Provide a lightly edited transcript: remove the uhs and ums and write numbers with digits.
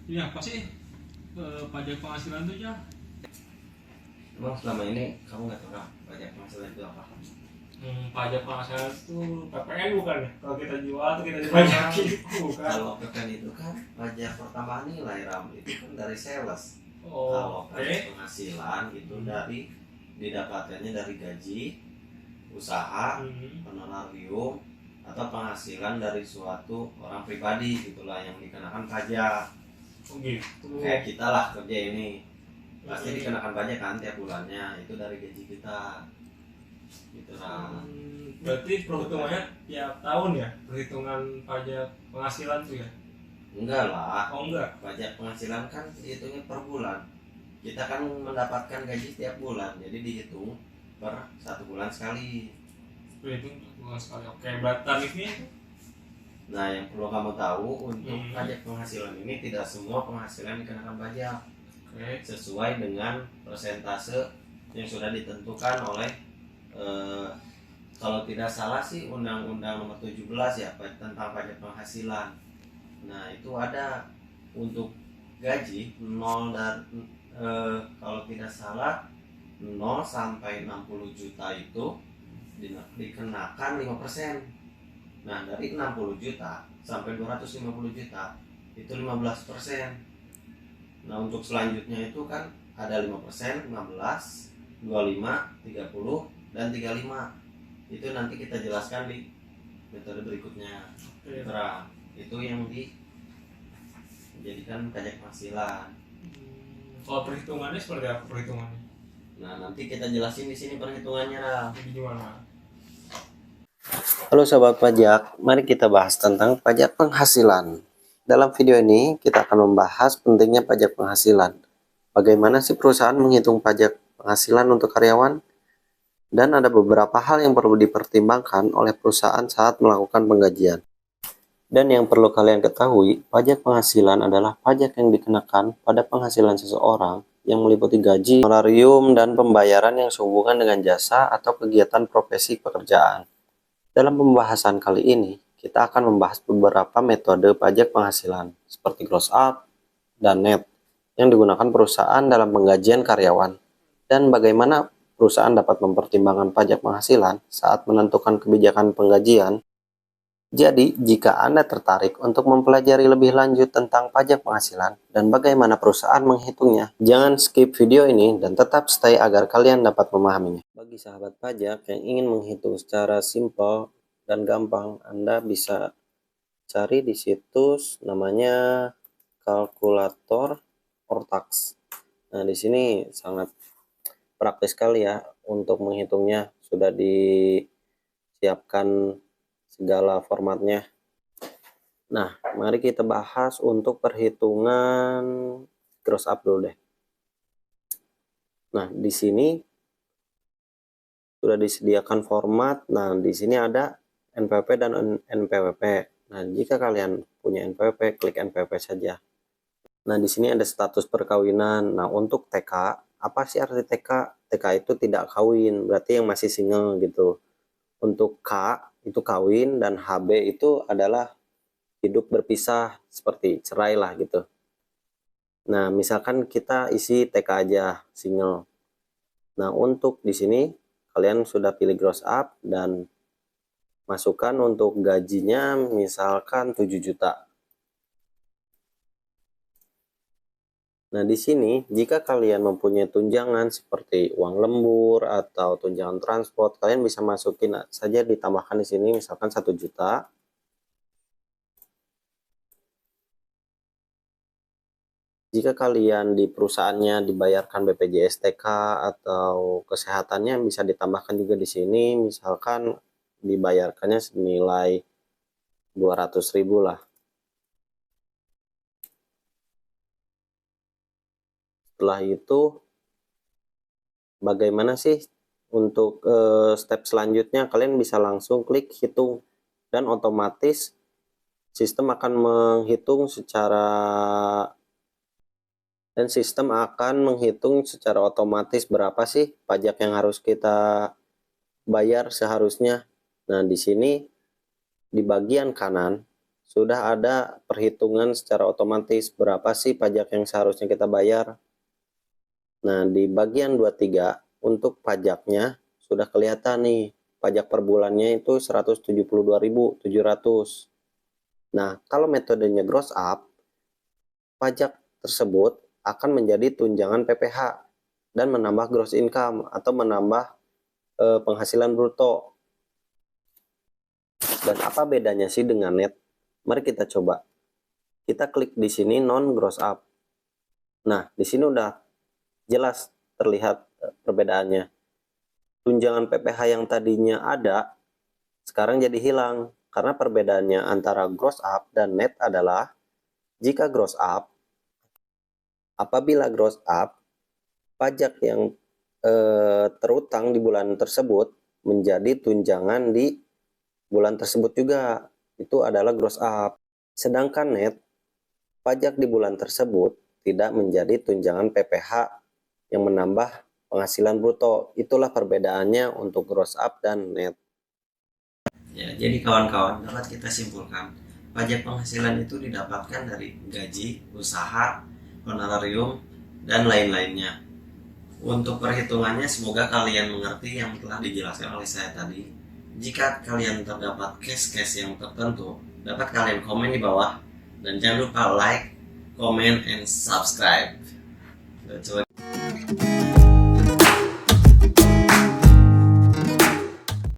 Ini apa sih pajak penghasilan tuh ya? Emang selama ini kamu nggak tahu kan pajak penghasilan itu apa? Pajak penghasilan itu PPN bukan ya? Kalau kita jual tuh kita dipajakin, bukan? Kalau PPN itu kan pajak pertambahan nilai Ram, itu kan dari sales. Kalau Oh, pajak oke. penghasilan itu dari didapatkannya dari gaji, usaha, honorarium, atau penghasilan dari suatu orang pribadi, gitulah yang dikenakan pajak. Oh gitu. Kayak kita lah kerja ini pasti dikenakan pajak kan tiap bulannya, itu dari gaji kita gitu lah. Berarti perhitungannya tiap tahun ya? Perhitungan pajak penghasilan tuh ya? Enggak lah, Oh enggak. pajak penghasilan kan dihitungnya per bulan. Kita kan mendapatkan gaji setiap bulan, jadi dihitung per 1 bulan sekali. Berhitung bulan sekali. Oke, berarti tarifnya? Nah, yang perlu kamu tahu, untuk pajak penghasilan ini tidak semua penghasilan dikenakan pajak. Oke. Sesuai dengan persentase yang sudah ditentukan oleh kalau tidak salah sih Undang-Undang Nomor 17 ya tentang pajak penghasilan. Nah, itu ada untuk gaji 0 dan kalau tidak salah 0 sampai 60 juta itu dikenakan 5%. Nah, dari 60 juta sampai 250 juta itu 15%. Nah, untuk selanjutnya itu kan ada 5%, 15, 25, 30, dan 35. Itu nanti kita jelaskan di metode berikutnya. Itu yang dijadikan pajak penghasilan. Kalau perhitungannya seperti apa perhitungannya? Nah, nanti kita jelasin di sini perhitungannya lah. Jadi gimana? Halo sahabat pajak, mari kita bahas tentang pajak penghasilan. Dalam video ini kita akan membahas pentingnya pajak penghasilan. Bagaimana sih perusahaan menghitung pajak penghasilan untuk karyawan? Dan ada beberapa hal yang perlu dipertimbangkan oleh perusahaan saat melakukan penggajian. Dan yang perlu kalian ketahui, pajak penghasilan adalah pajak yang dikenakan pada penghasilan seseorang yang meliputi gaji, honorarium, dan pembayaran yang sehubungan dengan jasa atau kegiatan profesi pekerjaan. Dalam pembahasan kali ini, kita akan membahas beberapa metode pajak penghasilan, seperti gross up dan net, yang digunakan perusahaan dalam penggajian karyawan, dan bagaimana perusahaan dapat mempertimbangkan pajak penghasilan saat menentukan kebijakan penggajian. Jadi, jika Anda tertarik untuk mempelajari lebih lanjut tentang pajak penghasilan dan bagaimana perusahaan menghitungnya, jangan skip video ini dan tetap stay agar kalian dapat memahaminya. Bagi sahabat pajak yang ingin menghitung secara simpel dan gampang, Anda bisa cari di situs namanya kalkulator or tax. Nah, di sini sangat praktis sekali ya untuk menghitungnya, sudah disiapkan segala formatnya. Nah, mari kita bahas untuk perhitungan gross up dulu deh. Nah, di sini sudah disediakan format. Nah, di sini ada NPWP dan NPWP. Nah, jika kalian punya NPWP, klik NPWP saja. Nah, di sini ada status perkawinan. Nah, untuk TK, apa sih arti TK? TK itu tidak kawin, berarti yang masih single gitu. Untuk K itu kawin dan HB itu adalah hidup berpisah, seperti cerai lah gitu. Nah, misalkan kita isi TK aja, single. Nah, untuk di sini kalian sudah pilih gross up dan masukkan untuk gajinya misalkan 7 juta. Nah, di sini jika kalian mempunyai tunjangan seperti uang lembur atau tunjangan transport, kalian bisa masukin saja, ditambahkan di sini misalkan 1 juta. Jika kalian di perusahaannya dibayarkan BPJS TK atau kesehatannya, bisa ditambahkan juga di sini, misalkan dibayarkannya senilai 200.000 lah. Setelah itu, bagaimana sih untuk step selanjutnya? Kalian bisa langsung klik hitung dan otomatis sistem akan menghitung secara otomatis berapa sih pajak yang harus kita bayar seharusnya. Nah, di sini di bagian kanan sudah ada perhitungan secara otomatis berapa sih pajak yang seharusnya kita bayar. Nah, di bagian 23 untuk pajaknya sudah kelihatan nih, pajak per bulannya itu 172.700. Nah, kalau metodenya gross up, pajak tersebut akan menjadi tunjangan PPh dan menambah gross income atau menambah penghasilan bruto. Dan apa bedanya sih dengan net? Mari kita coba. Kita klik di sini non gross up. Nah, di sini udah jelas terlihat perbedaannya. Tunjangan PPh yang tadinya ada sekarang jadi hilang karena perbedaannya antara gross up dan net adalah jika gross up, apabila gross up, pajak yang terutang di bulan tersebut menjadi tunjangan di bulan tersebut juga, itu adalah gross up. Sedangkan net, pajak di bulan tersebut tidak menjadi tunjangan PPh yang menambah penghasilan bruto. Itulah perbedaannya untuk gross up dan net. Ya, jadi kawan-kawan, dapat kita simpulkan, pajak penghasilan itu didapatkan dari gaji, usaha, honorarium, dan lain-lainnya. Untuk perhitungannya, semoga kalian mengerti yang telah dijelaskan oleh saya tadi. Jika kalian terdapat case-case yang tertentu, dapat kalian komen di bawah. Dan jangan lupa like, comment, and subscribe.